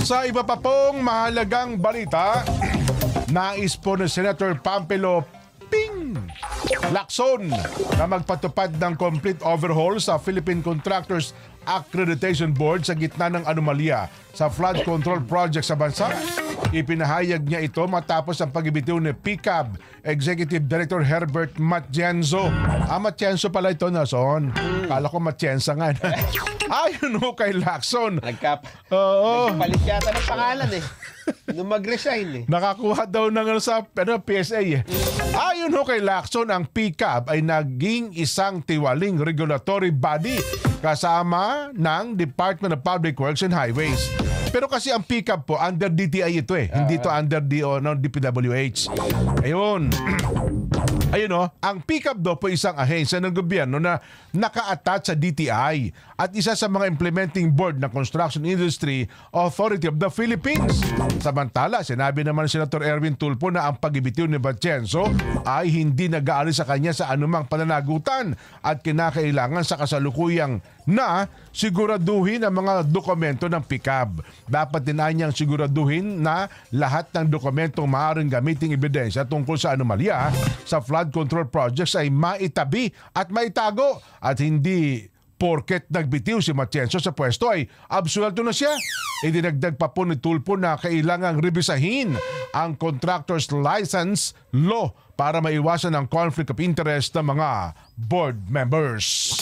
Sa iba pa pong mahalagang balita, nais po ni Senator Pampilo Lacson na magpatupad ng complete overhaul sa Philippine Contractors Accreditation Board sa gitna ng anomalya sa flood control project sa bansa. Ipinahayag niya ito matapos ang pagbitiw ni PCAB Executive Director Herbert Matienzo. Matienzo pala ito, Nason. Kala ko Matienza nga. Ayon ho kay Lacson. Nagpalit yata ng pangalan eh. Nung mag-resign eh. Nakakuha daw ng sa PSA eh. Ayon ho kay Lacson, ang PCAB ay naging isang tiwaling regulatory body kasama ng Department of Public Works and Highways. Pero kasi ang PCAB po, under DTI ito eh. Hindi to under DPWH. Ayun. Ayun o, ang PCAB do po isang ahensya ng gobyerno na naka-attach sa DTI at isa sa mga implementing board ng Construction Industry Authority of the Philippines. Samantala, sinabi naman ni Senator Erwin Tulfo na ang pag-ibitiw ni Matienzo ay hindi nag-aalis sa kanya sa anumang pananagutan at kinakailangan sa kasalukuyang na siguraduhin ang mga dokumento ng PCAB. Dapat din niyang siguraduhin na lahat ng dokumentong maaaring gamiting ebidensya tungkol sa anomalya sa flood control projects ay maitabi at maitago at hindi porket nagbitiw si Matienzo sa pwesto ay absuelto na siya. Idinagdag pa po ni Tulfo na kailangang rebisahin ang contractor's license law para maiwasan ang conflict of interest ng mga board members.